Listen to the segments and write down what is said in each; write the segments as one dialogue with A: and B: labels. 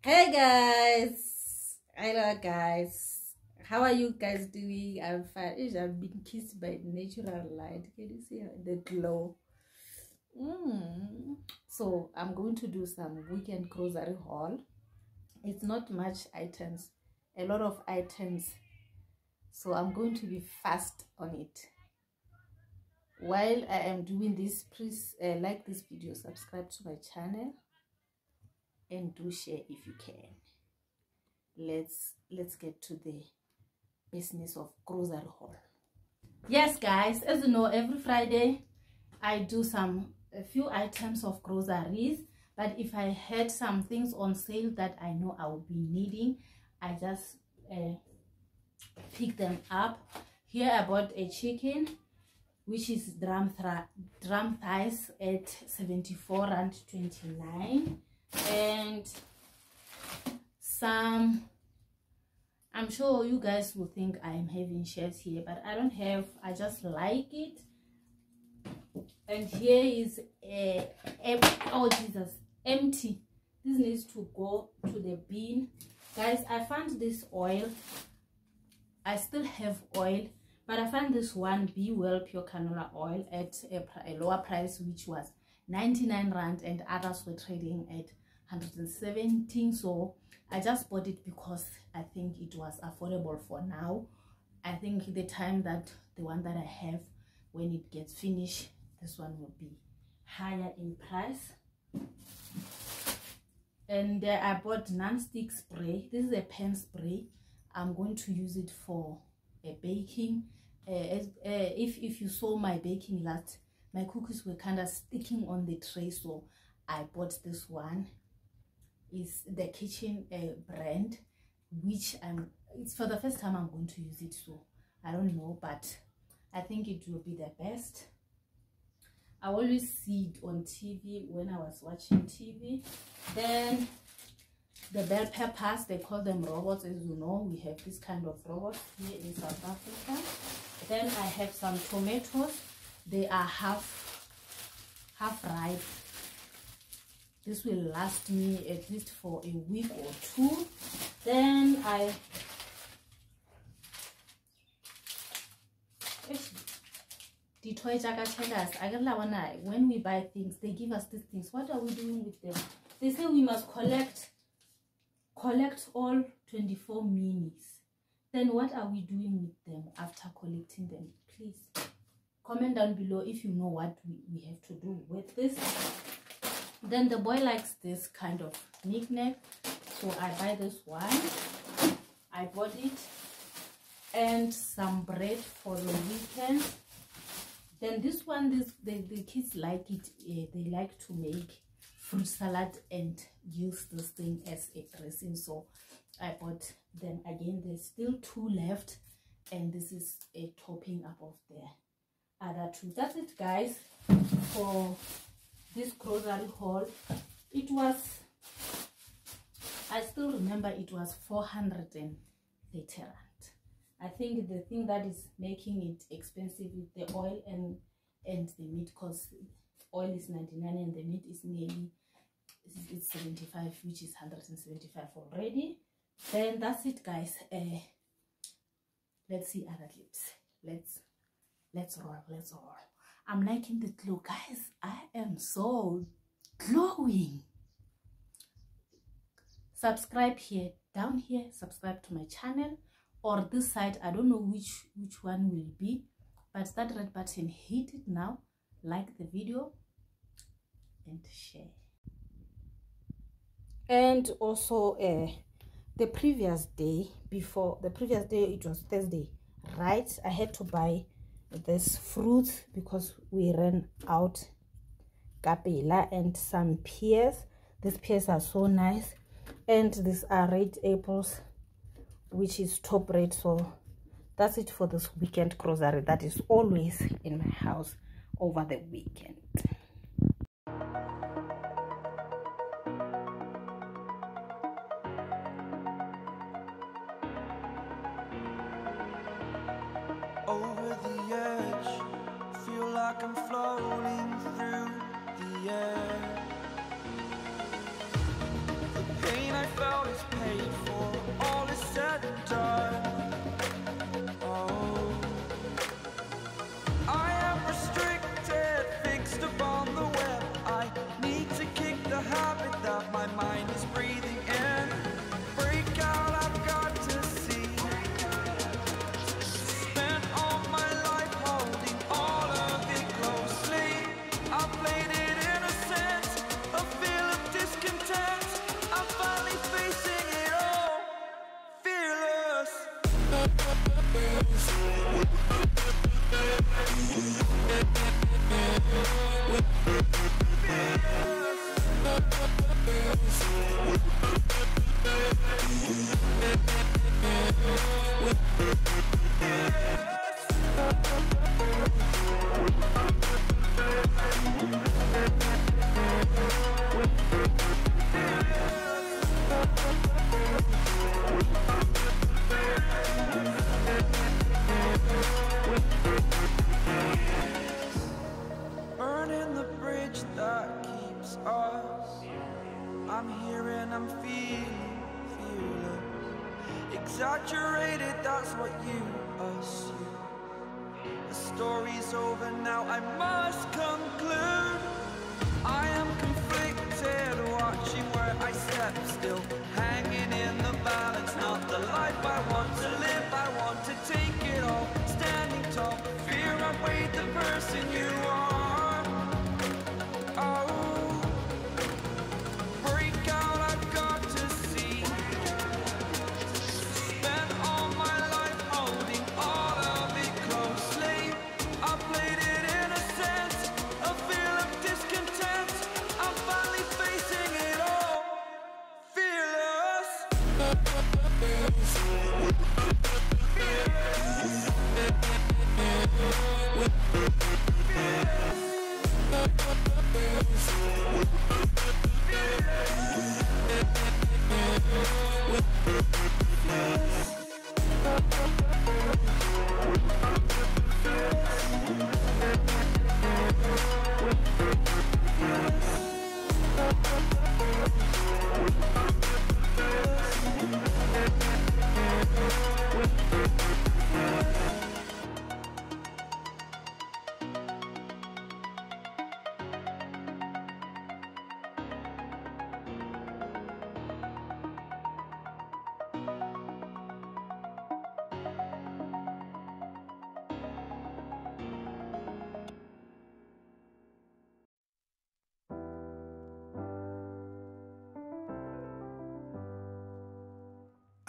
A: Hey guys, hello guys, how are you guys doing? I'm fine. I've been kissed by natural light. Can you see the glow? So I'm going to do some weekend grocery haul. It's not much items, a lot of items, so I'm going to be fast on it. While I am doing this, please like this video, subscribe to my channel, and do share if you can. Let's get to the business of grocery haul. Yes guys, as you know, every Friday I do a few items of groceries, but if I had some things on sale that I know I will be needing, I just pick them up. Here I bought a chicken, which is drum thighs at 74.29, and some, I'm sure you guys will think I'm having shares here, but I don't have, I just like it. And here is oh Jesus, empty. This needs to go to the bin. Guys, I found this oil. I still have oil, but I found this one Be Well Pure Canola Oil at a lower price, which was 99 Rand, and others were trading at 117. So I just bought it because I think it was affordable for now. I think the time that the one that I have, when it gets finished, this one will be higher in price. And I bought non-stick spray. This is a pen spray. I'm going to use it for baking. If you saw my baking last, my cookies were kind of sticking on the tray, so I bought this one. Is the Kitchen brand, which it's for the first time I'm going to use it, so I don't know, but I think it will be the best. I always see it on TV when I was watching TV. Then the bell peppers, they call them robots. As you know, we have this kind of robots here in South Africa. Then I have some tomatoes. They are half ripe. This will last me at least for a week or two. Then when we buy things, they give us these things. What are we doing with them? They say we must collect all 24 minis. Then what are we doing with them after collecting them? Please comment down below if you know what we have to do with this. Then the boy likes this kind of knick-knack, so I buy this one. I bought it. And some bread for the weekend. Then this one, the kids like it. They like to make fruit salad and use this thing as a dressing, so I bought them again. There's still two left, and this is a topping up of the other two. That's it guys for this grocery haul. It was, I still remember, it was 430 Rand. I think the thing that is making it expensive is the oil and the meat, because oil is 99 and the meat is nearly, it's 75, which is 175 already. Then that's it guys. Let's see other clips. Let's roll. I'm liking the glow guys. I am so glowing. Subscribe here, down here, subscribe to my channel, or this side, I don't know which one will be, but that red button, hit it now, like the video and share. And also the previous day, it was Thursday, right? I had to buy this fruit because we ran out kapela, and some pears. These pears are so nice, and these are red apples, which is top rate. So that's it for this weekend grocery that is always in my house over the weekend.
B: Over the edge, feel like I'm floating through the air. The pain I felt I'm feeling fearless. Exaggerated, that's what you assume. The story's over now, I must conclude. I am conflicted, watching where I step still, hanging in the balance, not the life I want to live. I want to take it all, standing tall, fear outweighed the person you are. Oh, break out, I've got to see. Spent all my life holding all of it closely. I played it innocent, a feel of discontent. I'm finally facing it all, fearless.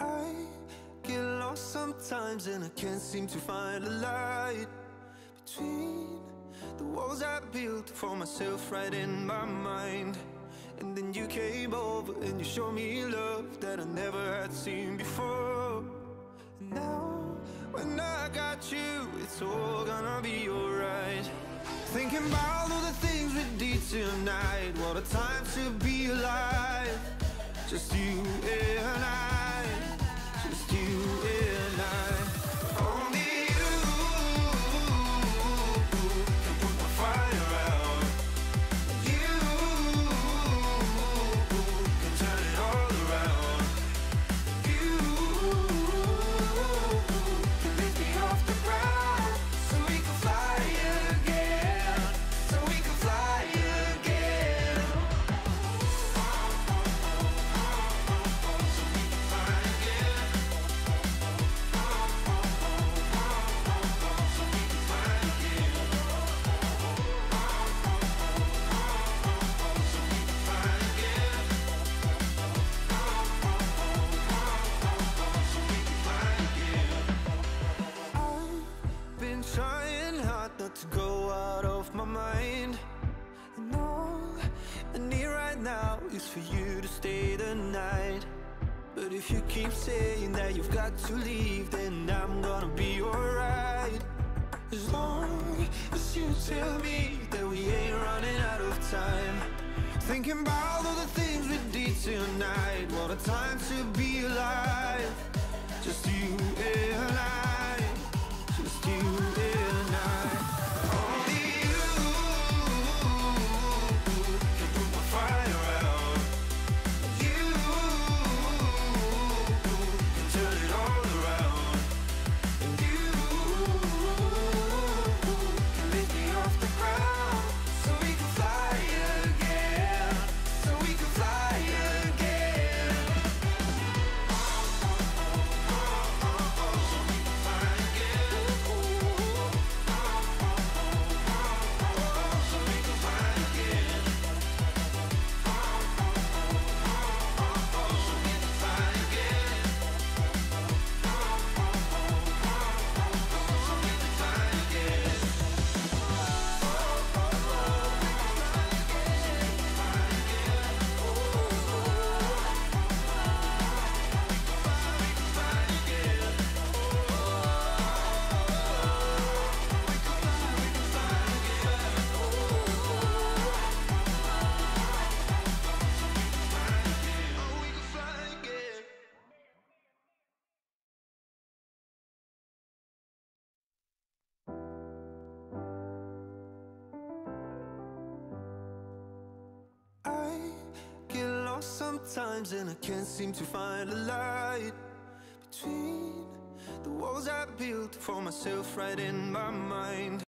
C: I get lost sometimes and I can't seem to find a light between the walls I built for myself right in my mind. And then you came over and you showed me love that I never had seen before. And now when I got you, it's all gonna be alright. Thinking about all the things we did tonight, what a time to be alive. Just you and I, just you and I. Only you can put my fire out. You can turn it all around. You can lift me off the ground, so we can fly again, so we can fly again. I've been trying hard not to go out of my mind, and all I need right now is for you to stay the night. But if you keep saying that you've got to leave, then I'm gonna be alright. As long as you tell me that we ain't running out of time. Thinking about all the things we did tonight, what a time to be alive. Just you and I, just you and I. Only you can put my fire out. You can turn it all around. And you can lift me off the ground, so we can fly again, so we can fly again. So we can fly again. sometimes and I can't seem to find a light between the walls I built for myself right in my mind.